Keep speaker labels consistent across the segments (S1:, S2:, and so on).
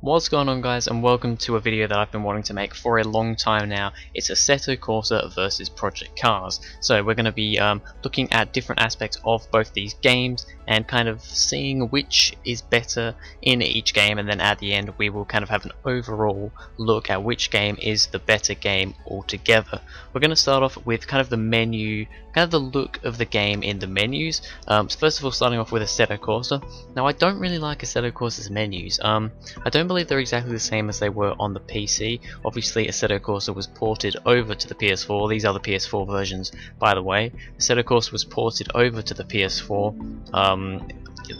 S1: What's going on, guys, and welcome to a video that I've been wanting to make for a long time now. It's Assetto Corsa versus Project Cars. So we're going to be looking at different aspects of both these games and kind of seeing which is better in each game, and then at the end we will kind of have an overall look at which game is the better game altogether. We're going to start off with kind of the menu, kind of the look of the game in the menus. So first of all, starting off with Assetto Corsa. Now I don't really like Assetto Corsa's menus. I don't believe they're exactly the same as they were on the PC. Obviously Assetto Corsa was ported over to the PS4. These are the PS4 versions, by the way. Assetto Corsa was ported over to the PS4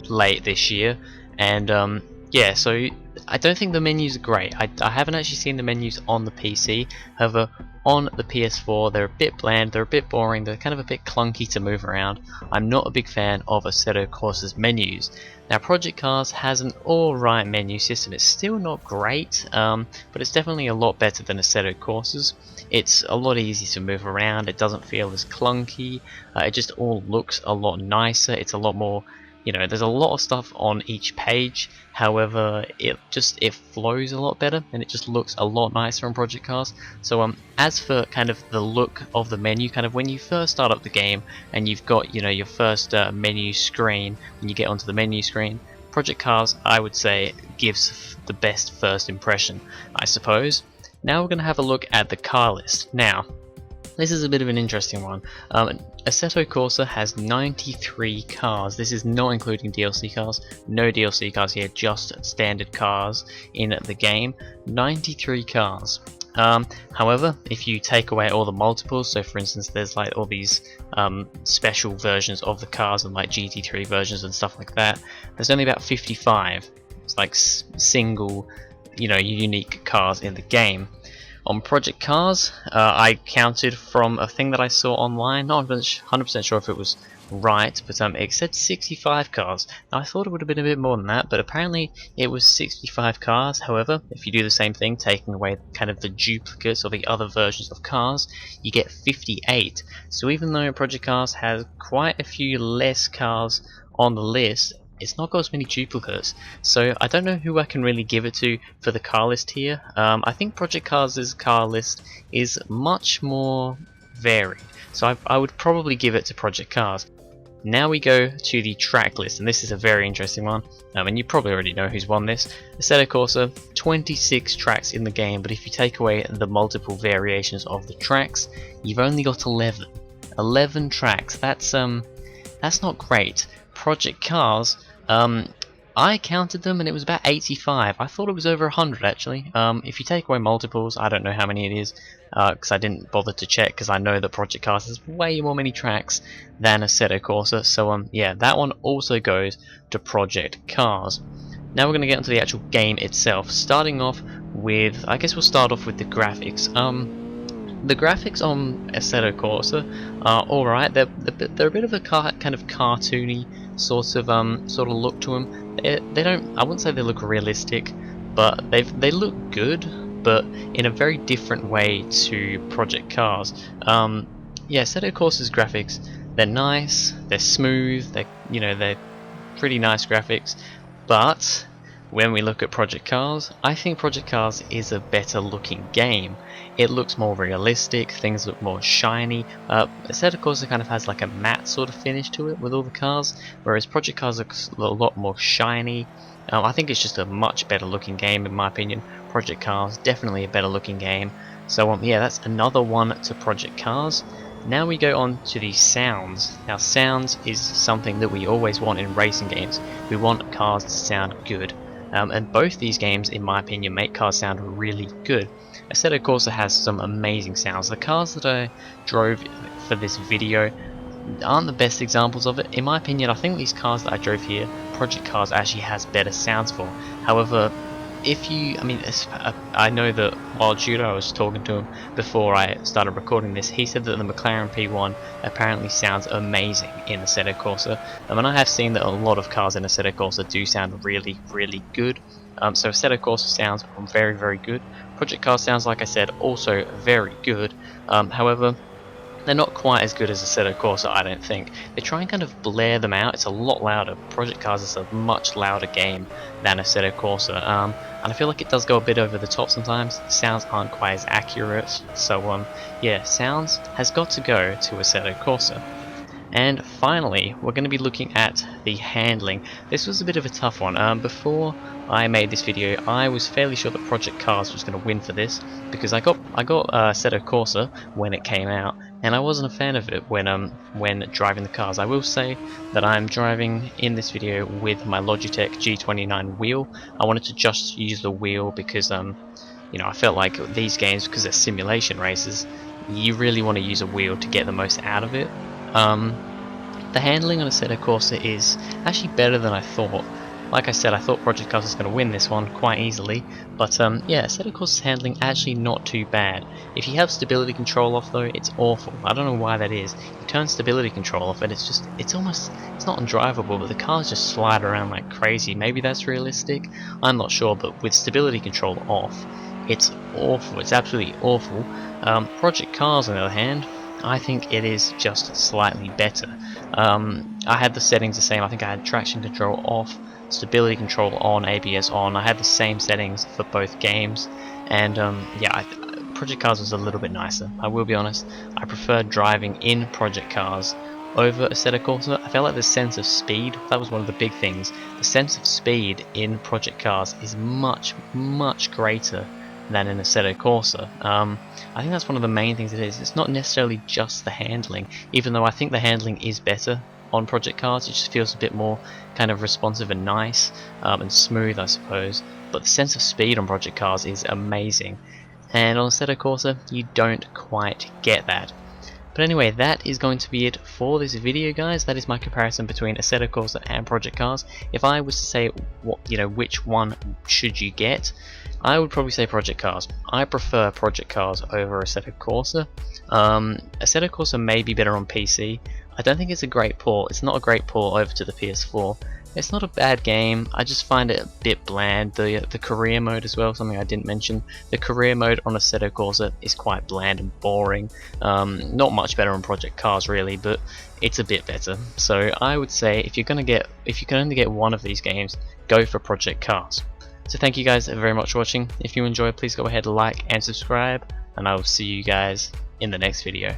S1: late this year, and yeah, so I don't think the menus are great. I haven't actually seen the menus on the PC. However, on the PS4 they're a bit bland, they're a bit boring, they're kind of a bit clunky to move around. I'm not a big fan of Assetto Corsa's menus. Now Project Cars has an alright menu system. It's still not great, but it's definitely a lot better than Assetto Corsa's. It's a lot easier to move around, it doesn't feel as clunky, it just all looks a lot nicer, it's a lot more, you know, there's a lot of stuff on each page. However, it flows a lot better and it just looks a lot nicer on Project Cars. So as for kind of the look of the menu, kind of when you first start up the game and you've got, you know, your first menu screen, when you get onto the menu screen, Project Cars, I would say, gives the best first impression, I suppose. Now we're going to have a look at the car list. Now, this is a bit of an interesting one. Assetto Corsa has 93 cars. This is not including DLC cars. No DLC cars here, just standard cars in the game. 93 cars. However, if you take away all the multiples, so for instance there's like all these special versions of the cars and like GT3 versions and stuff like that, there's only about 55. It's like single, you know, unique cars in the game. On Project Cars, I counted from a thing that I saw online, not 100% sure if it was right, but it said 65 cars. Now I thought it would have been a bit more than that, but apparently it was 65 cars. However, if you do the same thing, taking away kind of the duplicates or the other versions of cars, you get 58. So even though Project Cars has quite a few less cars on the list, it's not got as many duplicates, so I don't know who I can really give it to for the car list here. I think Project Cars' car list is much more varied, so I would probably give it to Project Cars. Now we go to the track list, and this is a very interesting one, and you probably already know who's won this. Assetto Corsa, 26 tracks in the game, but if you take away the multiple variations of the tracks, you've only got 11. 11 tracks, that's not great. Project Cars, I counted them and it was about 85. I thought it was over 100 actually. If you take away multiples, I don't know how many it is, because I didn't bother to check, because I know that Project Cars has way more many tracks than Assetto Corsa. So yeah, that one also goes to Project Cars. Now we're going to get into the actual game itself, starting off with, I guess we'll start off with the graphics. The graphics on Assetto Corsa are alright. They're a bit of a kind of cartoony sort of look to them. They don't, I wouldn't say they look realistic, but they look good, but in a very different way to Project Cars. Yeah, Assetto Corsa's graphics, they're nice, they're smooth, they're pretty nice graphics, but when we look at Project Cars, I think Project Cars is a better looking game. It looks more realistic, things look more shiny. Assetto Corsa kind of has like a matte sort of finish to it with all the cars, whereas Project Cars looks a lot more shiny. I think it's just a much better looking game in my opinion. Project Cars, definitely a better looking game. So yeah, that's another one to Project Cars. Now we go on to the sounds. Now sounds is something that we always want in racing games. We want cars to sound good. And both these games, in my opinion, make cars sound really good. Assetto Corsa has some amazing sounds. The cars that I drove for this video aren't the best examples of it. In my opinion, I think these cars that I drove here, Project Cars actually has better sounds for. However, if you, I know that while Judo, I was talking to him before I started recording this, he said that the McLaren P1 apparently sounds amazing in Assetto Corsa, and I have seen that a lot of cars in Assetto Corsa do sound really, really good. So Assetto Corsa sounds very, very good. Project Cars sounds, like I said, also very good. However, They're not quite as good as Assetto Corsa, I don't think. They try and kind of blare them out. It's a lot louder. Project Cars is a much louder game than Assetto Corsa, and I feel like it does go a bit over the top sometimes. Sounds aren't quite as accurate, so yeah, sounds has got to go to Assetto Corsa. And finally, we're going to be looking at the handling. This was a bit of a tough one. Before I made this video, I was fairly sure that Project Cars was going to win for this, because I got Assetto Corsa when it came out, and I wasn't a fan of it when driving the cars. I will say that I'm driving in this video with my Logitech G29 wheel. I wanted to just use the wheel because you know, I felt like these games, because they're simulation races, you really want to use a wheel to get the most out of it. The handling on Assetto Corsa is actually better than I thought. Like I said, I thought Project Cars was going to win this one quite easily, but yeah, Assetto Corsa's handling actually not too bad. If you have stability control off though, it's awful. I don't know why that is. You turn stability control off and it's not undrivable, but the cars just slide around like crazy. Maybe that's realistic, I'm not sure, but with stability control off, it's awful. It's absolutely awful. Project Cars on the other hand, I think it is just slightly better. I had the settings the same. I think I had traction control off, stability control on, ABS on. I had the same settings for both games, and yeah, Project Cars was a little bit nicer. I will be honest, I preferred driving in Project Cars over Assetto Corsa. I felt like the sense of speed, that was one of the big things. The sense of speed in Project Cars is much, much greater than in Assetto Corsa. I think that's one of the main things it is. It's not necessarily just the handling, even though I think the handling is better on Project Cars. It just feels a bit more kind of responsive and nice, and smooth, I suppose. But the sense of speed on Project Cars is amazing, and on Assetto Corsa you don't quite get that. But anyway, that is going to be it for this video, guys. That is my comparison between Assetto Corsa and Project Cars. If I was to say what, you know, which one should you get, I would probably say Project Cars. I prefer Project Cars over Assetto Corsa. Assetto Corsa may be better on PC. I don't think it's a great port. It's not a great port over to the PS4. It's not a bad game, I just find it a bit bland. The career mode as well, something I didn't mention. The career mode on Assetto Corsa is quite bland and boring. Not much better on Project Cars really, but it's a bit better. So I would say if you can only get one of these games, go for Project Cars. So thank you guys very much for watching. If you enjoyed, please go ahead, like and subscribe, and I will see you guys in the next video.